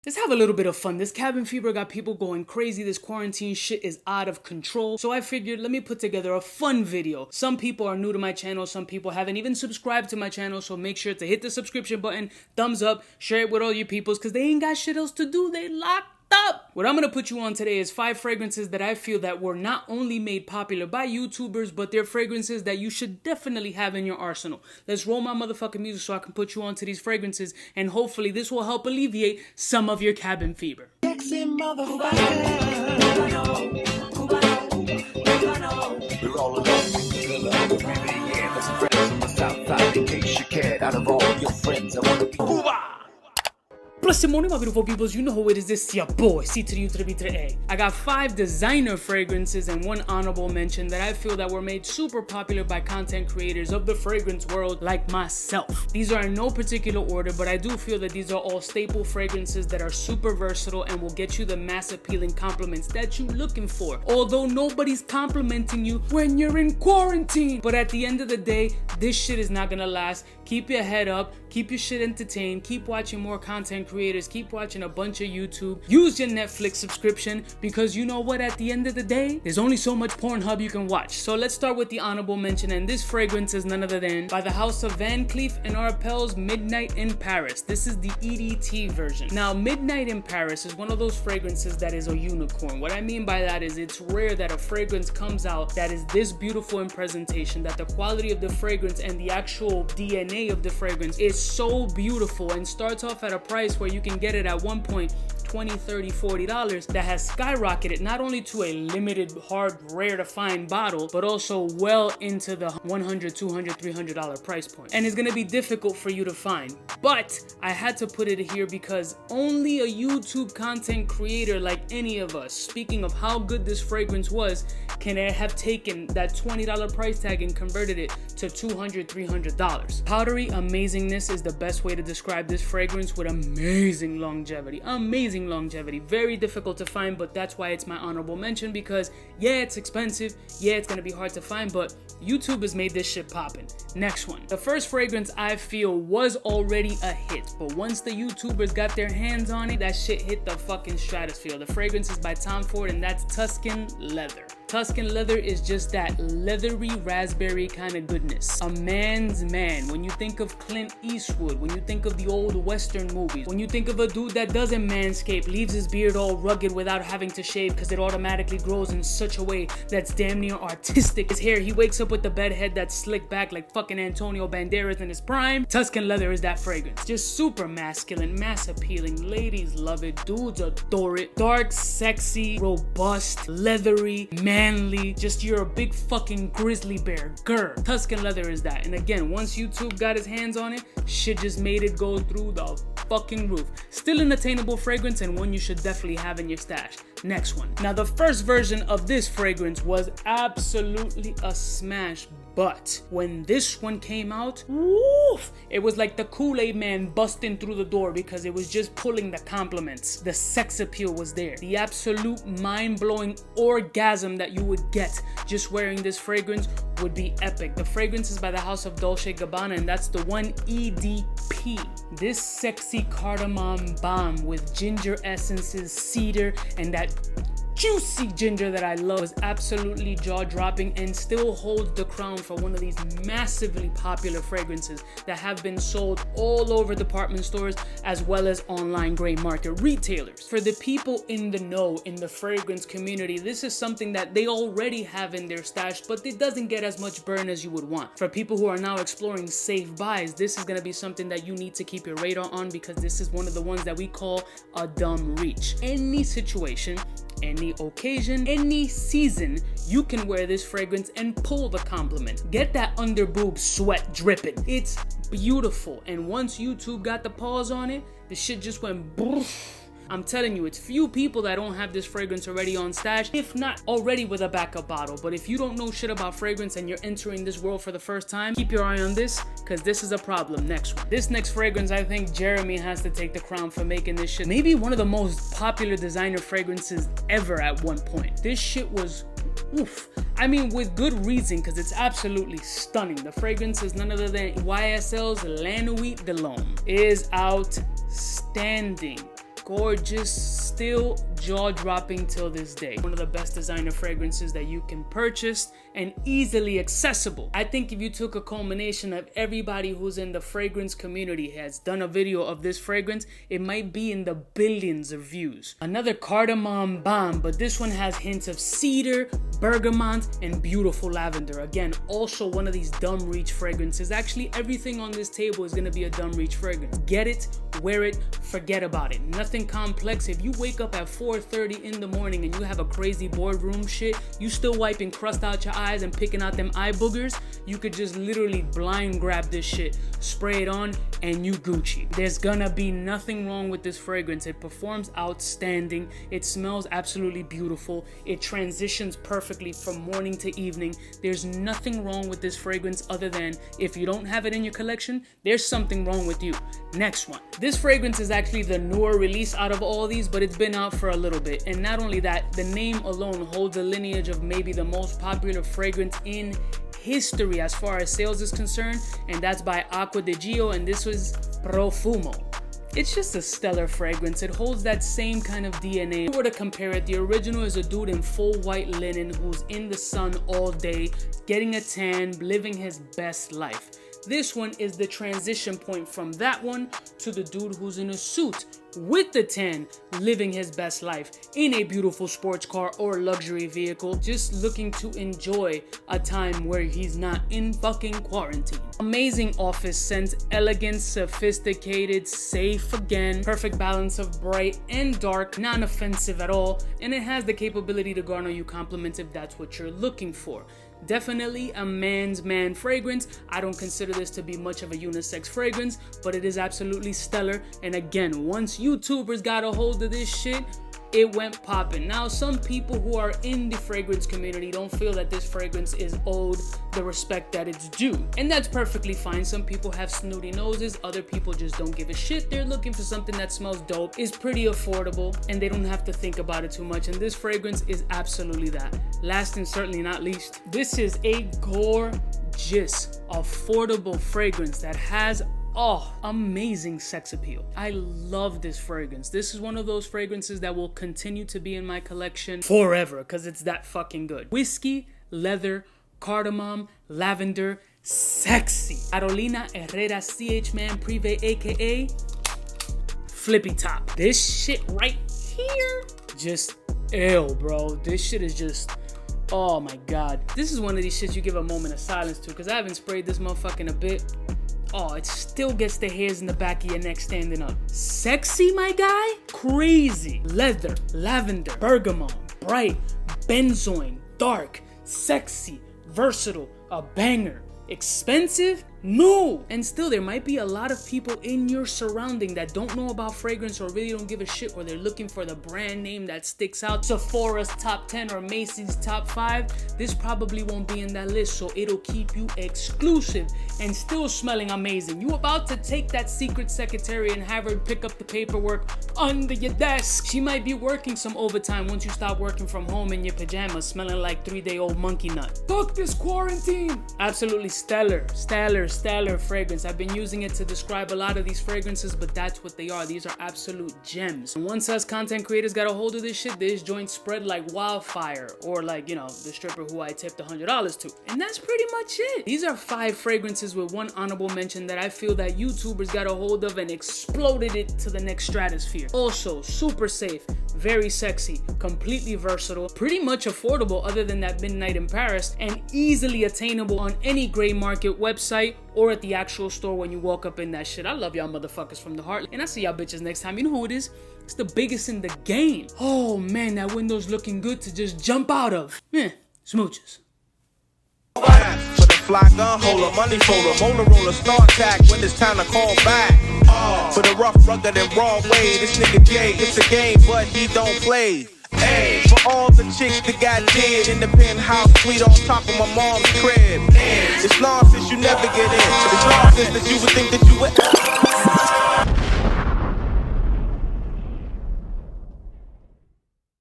Let's have a little bit of fun. This cabin fever got people going crazy. This quarantine shit is out of control. So I figured, let me put together a fun video. Some people are new to my channel. Some people haven't even subscribed to my channel. So make sure to hit the subscription button, thumbs up, share it with all your peoples, because they ain't got shit else to do. They locked up. What I'm gonna put you on today is 5 fragrances that I feel that were not only made popular by YouTubers, but they're fragrances that you should definitely have in your arsenal. Let's roll my motherfucking music so I can put you onto these fragrances, and hopefully this will help alleviate some of your cabin fever. Plus, good morning, my beautiful peoples. You know who it is. This your boy, C to the U to the B to the A. I got 5 designer fragrances and 1 honorable mention that I feel that were made super popular by content creators of the fragrance world like myself. These are in no particular order, but I do feel that these are all staple fragrances that are super versatile and will get you the mass appealing compliments that you're looking for. Although nobody's complimenting you when you're in quarantine. But at the end of the day, this shit is not gonna last. Keep your head up, keep your shit entertained, keep watching more content creators, keep watching a bunch of YouTube, use your Netflix subscription, because you know what, at the end of the day, there's only so much Pornhub you can watch. So let's start with the honorable mention, and this fragrance is none other than by the house of Van Cleef & Arpels Midnight in Paris. This is the EDT version. Now, Midnight in Paris is one of those fragrances that is a unicorn. What I mean by that is it's rare that a fragrance comes out that is this beautiful in presentation, that the quality of the fragrance and the actual DNA of the fragrance is so beautiful and starts off at a price where you can get it at one point $20, $30, $40 that has skyrocketed not only to a limited, hard, rare to find bottle, but also well into the $100, $200, $300 price point. And it's gonna be difficult for you to find. But I had to put it here because only a YouTube content creator like any of us, speaking of how good this fragrance was, can have taken that $20 price tag and converted it to $200, $300. Powdery amazingness is the best way to describe this fragrance, with amazing longevity. Amazing longevity. Very difficult to find, but that's why it's my honorable mention, because yeah, it's expensive, yeah, it's gonna be hard to find, but YouTube has made this shit poppin'. Next one. The first fragrance I feel was already a hit, but once the YouTubers got their hands on it, that shit hit the fucking stratosphere. The fragrance is by Tom Ford, and that's Tuscan Leather. Tuscan Leather is just that leathery raspberry kind of goodness. A man's man. When you think of Clint Eastwood, when you think of the old Western movies, when you think of a dude that doesn't manscape, leaves his beard all rugged without having to shave because it automatically grows in such a way that's damn near artistic. His hair, he wakes up with the bed head that's slicked back like fucking Antonio Banderas in his prime. Tuscan Leather is that fragrance. Just super masculine, mass appealing. Ladies love it. Dudes adore it. Dark, sexy, robust, leathery, manly, just you're a big fucking grizzly bear. Grr. Tuscan Leather is that. And again, once YouTube got his hands on it, shit just made it go through the fucking roof. Still an attainable fragrance and one you should definitely have in your stash. Next one. Now, the first version of this fragrance was absolutely a smash, but when this one came out, woof, it was like the Kool-Aid man busting through the door, because it was just pulling the compliments. The sex appeal was there. The absolute mind-blowing orgasm that you would get just wearing this fragrance would be epic. The fragrance is by the house of Dolce & Gabbana, and that's the One EDP. This sexy cardamom bomb with ginger essences, cedar, and that juicy ginger that I love is absolutely jaw-dropping and still holds the crown for one of these massively popular fragrances that have been sold all over department stores as well as online gray market retailers. For the people in the know, in the fragrance community, this is something that they already have in their stash, but it doesn't get as much burn as you would want. For people who are now exploring safe buys, this is going to be something that you need to keep your radar on, because this is one of the ones that we call a dumb reach. Any situation, any occasion, any season, you can wear this fragrance and pull the compliment. Get that under boob sweat dripping. It's beautiful. And once YouTube got the paws on it, the shit just went brrr. I'm telling you, it's few people that don't have this fragrance already on stash, if not already with a backup bottle. But if you don't know shit about fragrance and you're entering this world for the first time, keep your eye on this, because this is a problem. Next one. This next fragrance, I think Jeremy has to take the crown for making this shit maybe one of the most popular designer fragrances ever at one point. This shit was oof. I mean, with good reason, because it's absolutely stunning. The fragrance is none other than YSL's La Nuit de l'Homme. It is outstanding. gorgeous, still jaw-dropping till this day. One of the best designer fragrances that you can purchase and easily accessible. I think if you took a culmination of everybody who's in the fragrance community has done a video of this fragrance, it might be in the billions of views. Another cardamom bomb, but this one has hints of cedar, bergamot, and beautiful lavender. Again, also one of these dumb reach fragrances. Actually, everything on this table is gonna be a dumb reach fragrance. Get it, wear it, forget about it. Nothing complex. If you wake up at 4:30 in the morning and you have a crazy boardroom shit, you still wiping crust out your eyes and picking out them eye boogers, you could just literally blind grab this shit, spray it on, and you Gucci. There's gonna be nothing wrong with this fragrance. It performs outstanding. It smells absolutely beautiful. It transitions perfectly from morning to evening. There's nothing wrong with this fragrance other than if you don't have it in your collection, there's something wrong with you. Next one. This fragrance is actually the newer release out of all these, but it's been out for a little bit. And not only that, the name alone holds a lineage of maybe the most popular fragrance in history as far as sales is concerned, and that's by Acqua di Gio, and this was Profumo. It's just a stellar fragrance. It holds that same kind of DNA. If you were to compare it, the original is a dude in full white linen who's in the sun all day, getting a tan, living his best life. This one is the transition point from that one to the dude who's in a suit with the tan, living his best life in a beautiful sports car or luxury vehicle, just looking to enjoy a time where he's not in fucking quarantine. Amazing office scent, elegant, sophisticated, safe again, perfect balance of bright and dark, non-offensive at all, and it has the capability to garner you compliments if that's what you're looking for. Definitely a man's man fragrance. I don't consider this to be much of a unisex fragrance, but it is absolutely stellar. And again, once YouTubers got a hold of this shit, it went popping. Now, some people who are in the fragrance community don't feel that this fragrance is owed the respect that it's due. And that's perfectly fine. Some people have snooty noses. Other people just don't give a shit. They're looking for something that smells dope, is pretty affordable, and they don't have to think about it too much. And this fragrance is absolutely that. Last and certainly not least, this is a gorgeous, affordable fragrance that has amazing sex appeal. I love this fragrance. This is one of those fragrances that will continue to be in my collection forever because it's that fucking good. Whiskey, leather, cardamom, lavender, sexy. Carolina Herrera CH Man Privé, aka Flippy Top. This shit right here, just ill, bro. This shit is just, oh my god. This is one of these shits you give a moment of silence to because I haven't sprayed this motherfucker in a bit. Oh, it still gets the hairs in the back of your neck standing up. Sexy, my guy? Crazy. Leather, lavender, bergamot, bright, benzoin, dark, sexy, versatile, a banger. Expensive? No! And still, there might be a lot of people in your surrounding that don't know about fragrance or really don't give a shit, or they're looking for the brand name that sticks out. Sephora's top 10 or Macy's top 5. This probably won't be in that list, so it'll keep you exclusive and still smelling amazing. You about to take that secret secretary and have her pick up the paperwork under your desk. She might be working some overtime once you stop working from home in your pajamas, smelling like 3-day-old monkey nut. Fuck this quarantine! Absolutely stellar fragrance. I've been using it to describe a lot of these fragrances, but that's what they are. These are absolute gems. And once us content creators got a hold of this shit, this joint spread like wildfire, or like, you know, the stripper who I tipped $100 to. And that's pretty much it. These are 5 fragrances with one honorable mention that I feel that YouTubers got a hold of and exploded it to the next stratosphere. Also, super safe, very sexy, completely versatile, pretty much affordable other than that Midnight in Paris, and easily attainable on any gray market website or at the actual store when you walk up in that shit. I love y'all motherfuckers from the heart, and I see y'all bitches next time. You know who it is? It's the biggest in the game. Oh man, that window's looking good to just jump out of. Smooches. For the fly gun holder, money folder, motor roller, start tack when it's time to call back. For the rough, rugged, and raw way, this nigga Jay, it's a game, but he don't play. Hey, for all the chicks that got dead in the penthouse suite on top of my mom's crib. It's nonsense you never get in. It's nonsense that you would think that you would.